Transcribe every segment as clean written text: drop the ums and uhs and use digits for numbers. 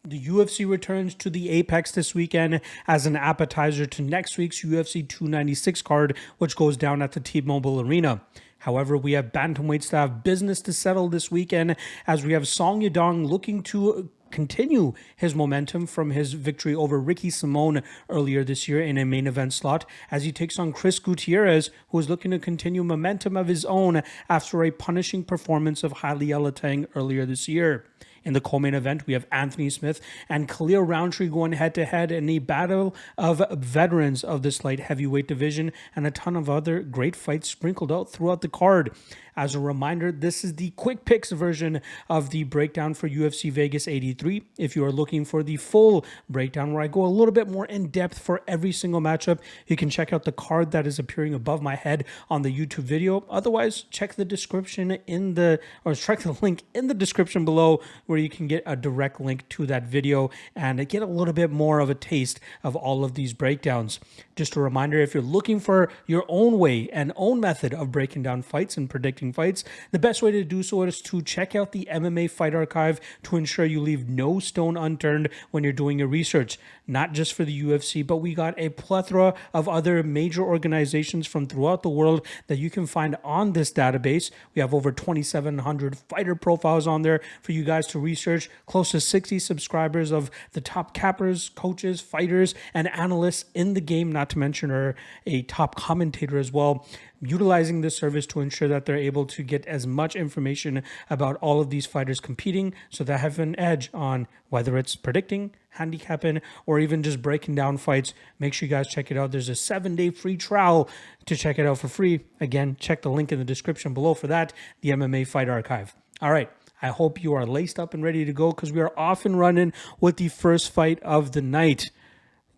The UFC returns to the Apex this weekend as an appetizer to next week's UFC 296 card, which goes down at the T-Mobile Arena. However, we have bantamweights that have business to settle this weekend, as we have Song Yadong looking to continue his momentum from his victory over Ricky Simon earlier this year in a main event slot, as he takes on Chris Gutierrez, who is looking to continue momentum of his own after a punishing performance of Haile Elatang earlier this year. In the co-main event, we have Anthony Smith and Khalil Rountree going head-to-head in a battle of veterans of this light heavyweight division, and a ton of other great fights sprinkled out throughout the card. As a reminder, this is the quick picks version of the breakdown for UFC Vegas 83. If you are looking for the full breakdown, where I go a little bit more in depth for every single matchup, you can check out the card that is appearing above my head on the YouTube video. Otherwise, check the description check the link in the description below, where you can get a direct link to that video and get a little bit more of a taste of all of these breakdowns. Just a reminder, if you're looking for your own way and own method of breaking down fights and predicting fights, the best way to do so is to check out the MMA Fight Archive to ensure you leave no stone unturned when you're doing your research. Not just for the UFC, but we got a plethora of other major organizations from throughout the world that you can find on this database. We have over 2,700 fighter profiles on there for you guys to research, close to 60 subscribers of the top cappers, coaches, fighters, and analysts in the game, not to mention a top commentator as well, utilizing this service to ensure that they're able to get as much information about all of these fighters competing, so they have an edge on whether it's predicting, handicapping, or even just breaking down fights. Make sure you guys check it out. There's a 7-day free trial to check it out for free. Again, check the link in the description below for that, the MMA Fight Archive. All right. I hope you are laced up and ready to go, because we are off and running with the first fight of the night.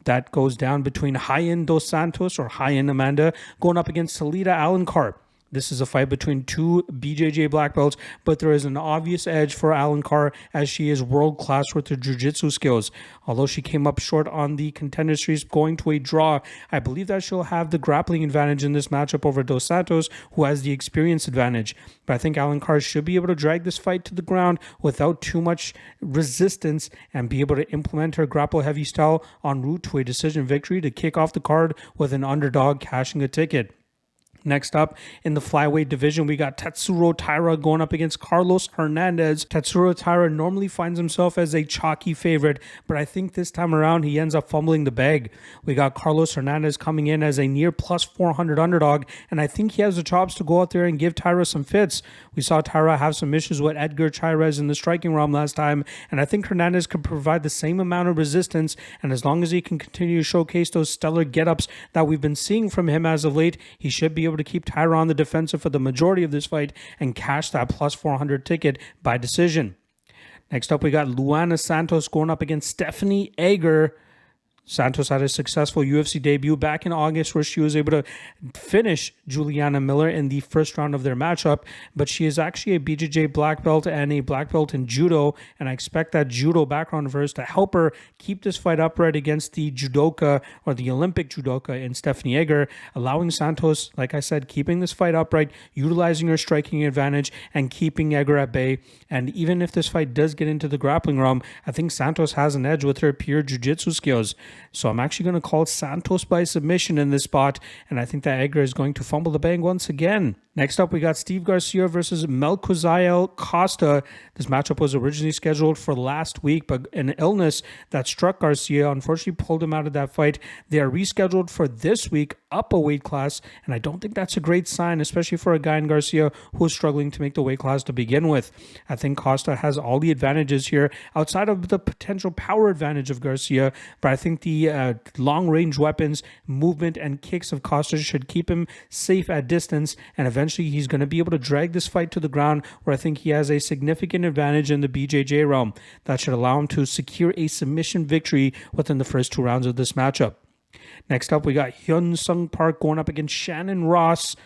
That goes down between Ryan dos Santos, or Ryan Amanda, going up against Taira Alencar. This is a fight between two BJJ black belts, but there is an obvious edge for Alencar, as she is world-class with her jiu-jitsu skills. Although she came up short on the contender series, going to a draw, I believe that she'll have the grappling advantage in this matchup over Dos Santos, who has the experience advantage. But I think Alencar should be able to drag this fight to the ground without too much resistance and be able to implement her grapple-heavy style en route to a decision victory to kick off the card with an underdog cashing a ticket. Next up, in the flyweight division, we got Tatsuro Taira going up against Carlos Hernandez. Tatsuro Taira normally finds himself as a chalky favorite, but I think this time around he ends up fumbling the bag. We got Carlos Hernandez coming in as a near plus 400 underdog, and I think he has the chops to go out there and give Taira some fits. We saw Taira have some issues with Edgar Chairez in the striking realm last time, and I think Hernandez could provide the same amount of resistance, and as long as he can continue to showcase those stellar get-ups that we've been seeing from him as of late, he should be able to keep Taira on the defensive for the majority of this fight and cash that plus 400 ticket by decision. Next up, we got Luana Santos going up against Stephanie Egger. Santos had a successful UFC debut back in August, where she was able to finish Juliana Miller in the first round of their matchup, but she is actually a BJJ black belt and a black belt in judo, and I expect that judo background of hers to help her keep this fight upright against the judoka, or the Olympic judoka, in Stephanie Egger, allowing Santos, like I said, keeping this fight upright, utilizing her striking advantage, and keeping Egger at bay. And even if this fight does get into the grappling realm, I think Santos has an edge with her pure jiu-jitsu skills. So I'm actually going to call Santos by submission in this spot, and I think that Egger is going to fumble the bag once again. Next up, we got Steve Garcia versus Melquizael Costa. This matchup was originally scheduled for last week, but an illness that struck Garcia unfortunately pulled him out of that fight. They are rescheduled for this week, up a weight class, and I don't think that's a great sign, especially for a guy in Garcia who is struggling to make the weight class to begin with. I think Costa has all the advantages here, outside of the potential power advantage of Garcia, but I think the long-range weapons, movement, and kicks of Costa should keep him safe at distance, and eventually he's going to be able to drag this fight to the ground, where I think he has a significant advantage in the BJJ realm. That should allow him to secure a submission victory within the first 2 rounds of this matchup. Next up, we got Hyun Sung Park going up against Shannon Ross.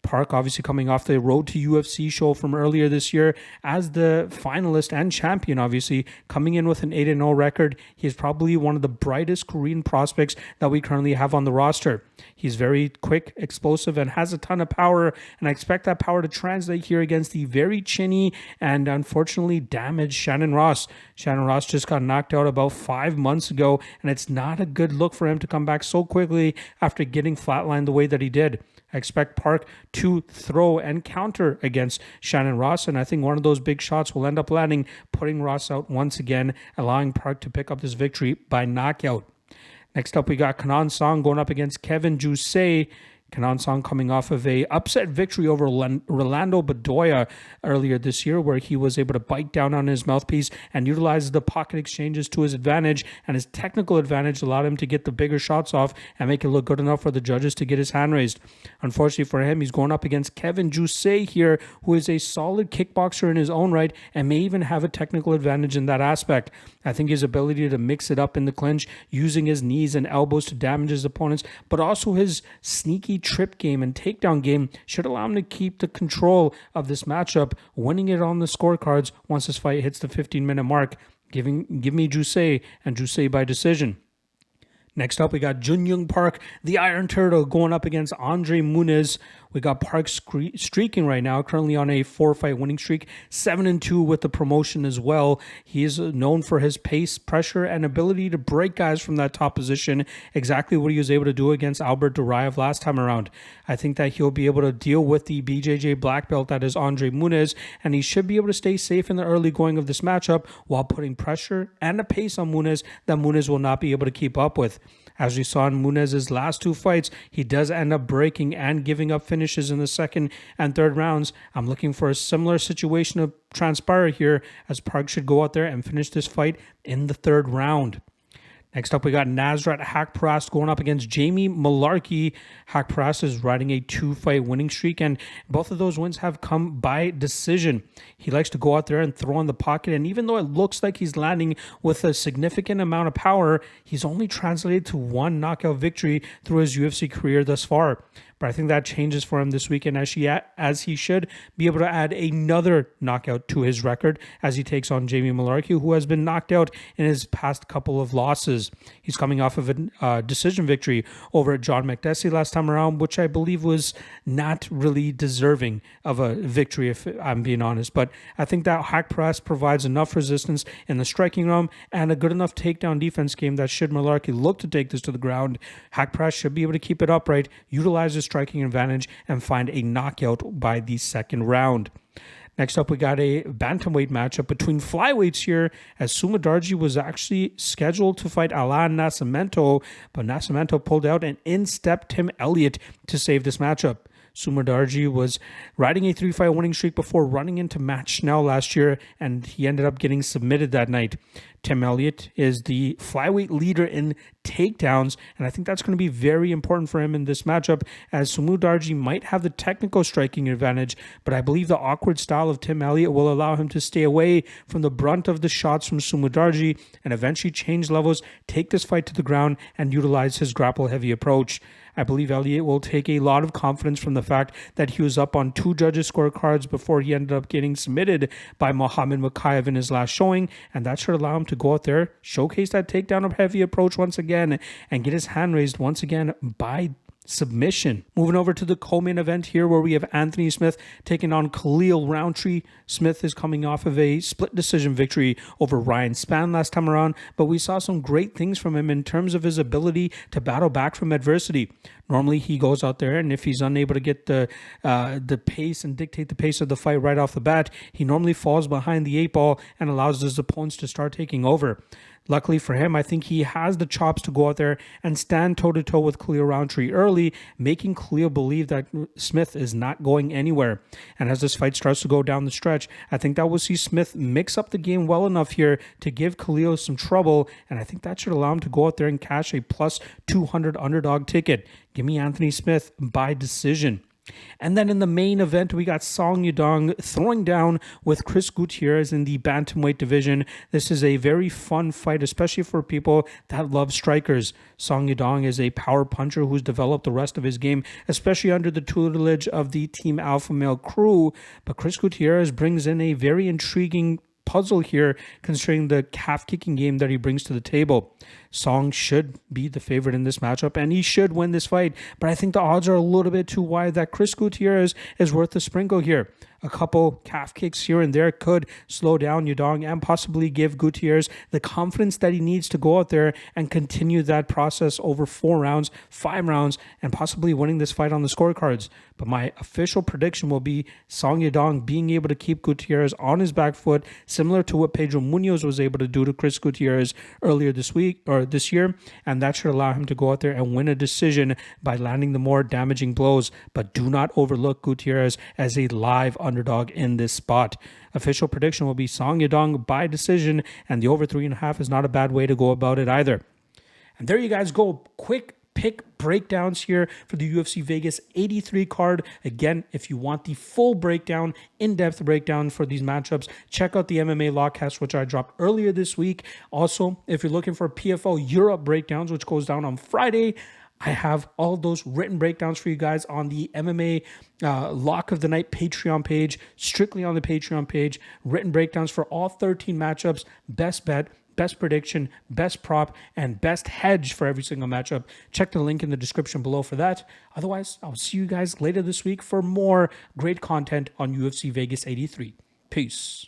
Park obviously coming off the Road to UFC show from earlier this year as the finalist and champion, obviously coming in with an 8-0 record. He is probably one of the brightest Korean prospects that we currently have on the roster. He's very quick, explosive, and has a ton of power, and I expect that power to translate here against the very chinny and unfortunately damaged Shannon Ross. Shannon Ross just got knocked out about 5 months ago, and it's not a good look for him to come back so quickly after getting flatlined the way that he did. I expect Park to throw and counter against Shannon Ross, and I think one of those big shots will end up landing, putting Ross out once again, allowing Park to pick up this victory by knockout. Next up, we got Kenan Song going up against Kevin Jousset. Kenan Song coming off of a upset victory over Rolando Bedoya earlier this year, where he was able to bite down on his mouthpiece and utilize the pocket exchanges to his advantage, and his technical advantage allowed him to get the bigger shots off and make it look good enough for the judges to get his hand raised. Unfortunately for him, he's going up against Kevin Jousset here, who is a solid kickboxer in his own right and may even have a technical advantage in that aspect. I think his ability to mix it up in the clinch, using his knees and elbows to damage his opponents, but also his sneaky trip game and takedown game should allow him to keep the control of this matchup, winning it on the scorecards once this fight hits the 15-minute mark. Give me Jousset, and Jousset by decision. Next up, we got Junyoung Park, the Iron Turtle, going up against Andre Muniz. We got Park streaking right now, currently on a 4-fight winning streak, 7-2 with the promotion as well. He is known for his pace, pressure, and ability to break guys from that top position, exactly what he was able to do against Albert Duraev last time around. I think that he'll be able to deal with the BJJ black belt that is Andre Muniz, and he should be able to stay safe in the early going of this matchup while putting pressure and a pace on Muniz that Muniz will not be able to keep up with. As we saw in Muniz's last 2 fights, he does end up breaking and giving up finishes in the second and third rounds. I'm looking for a similar situation to transpire here, as Park should go out there and finish this fight in the 3rd round. Next up, we got Nasrat Haqparast going up against Jamie Mullarkey. Haqparast is riding a 2-fight winning streak, and both of those wins have come by decision. He likes to go out there and throw in the pocket, and even though it looks like he's landing with a significant amount of power, he's only translated to 1 knockout victory through his UFC career thus far. But I think that changes for him this weekend, as he should be able to add another knockout to his record as he takes on Jamie Mullarkey, who has been knocked out in his past couple of losses. He's coming off of a decision victory over John McDessie last time around, which I believe was not really deserving of a victory, if I'm being honest. But I think that Haqparast provides enough resistance in the striking realm and a good enough takedown defense game that should Mullarkey look to take this to the ground, Haqparast should be able to keep it upright, utilize his striking advantage, and find a knockout by the 2nd round. Next up, we got a bantamweight matchup between flyweights here, as Sumudaerji was actually scheduled to fight Alan Nascimento, but Nascimento pulled out, and in stepped Tim Elliott to save this matchup. Sumudaerji was riding a 3-fight winning streak before running into Matt Schnell last year, and he ended up getting submitted that night. Tim Elliott is the flyweight leader in takedowns, and I think that's going to be very important for him in this matchup, as Sumudaerji might have the technical striking advantage, but I believe the awkward style of Tim Elliott will allow him to stay away from the brunt of the shots from Sumudaerji and eventually change levels, take this fight to the ground, and utilize his grapple-heavy approach. I believe Elliott will take a lot of confidence from the fact that he was up on 2 judges' scorecards before he ended up getting submitted by Mohammed Makayev in his last showing, and that should allow him to go out there, showcase that takedown of heavy approach once again, and get his hand raised once again by submission. Moving over to the co-main event here, where we have Anthony Smith taking on Khalil Rountree. Smith is coming off of a split decision victory over Ryan Spann last time around, but we saw some great things from him in terms of his ability to battle back from adversity. Normally he goes out there, and if he's unable to get the pace and dictate the pace of the fight right off the bat, he normally falls behind the 8 ball and allows his opponents to start taking over. Luckily for him, I think he has the chops to go out there and stand toe-to-toe with Khalil Rountree early, making Khalil believe that Smith is not going anywhere. And as this fight starts to go down the stretch, I think that we'll see Smith mix up the game well enough here to give Khalil some trouble, and I think that should allow him to go out there and cash a plus 200 underdog ticket. Give me Anthony Smith by decision. And then in the main event, we got Song Yadong throwing down with Chris Gutierrez in the bantamweight division. This is a very fun fight, especially for people that love strikers. Song Yadong is a power puncher who's developed the rest of his game, especially under the tutelage of the Team Alpha Male crew. But Chris Gutierrez brings in a very intriguing puzzle here, considering the calf kicking game that he brings to the table. Song should be the favorite in this matchup, and he should win this fight, but I think the odds are a little bit too wide that Chris Gutierrez is worth a sprinkle here. A couple calf kicks here and there could slow down Yadong and possibly give Gutierrez the confidence that he needs to go out there and continue that process over 4 rounds, 5 rounds, and possibly winning this fight on the scorecards. But my official prediction will be Song Yadong being able to keep Gutierrez on his back foot, similar to what Pedro Muniz was able to do to Chris Gutierrez earlier this week or this year, and that should allow him to go out there and win a decision by landing the more damaging blows. But do not overlook Gutierrez as a live underdog in this spot. Official prediction will be Song Yadong by decision, and the over 3.5 is not a bad way to go about it either. And there you guys go. Quick pick breakdowns here for the UFC Vegas 83 card. Again, if you want the full breakdown, in-depth breakdown for these matchups, check out the MMA Logcast, which I dropped earlier this week. Also, if you're looking for PFL Europe breakdowns, which goes down on Friday, I have all those written breakdowns for you guys on the MMA Lock of the Night Patreon page, strictly on the Patreon page. Written breakdowns for all 13 matchups, best bet, best prediction, best prop, and best hedge for every single matchup. Check the link in the description below for that. Otherwise, I'll see you guys later this week for more great content on UFC Vegas 83. Peace.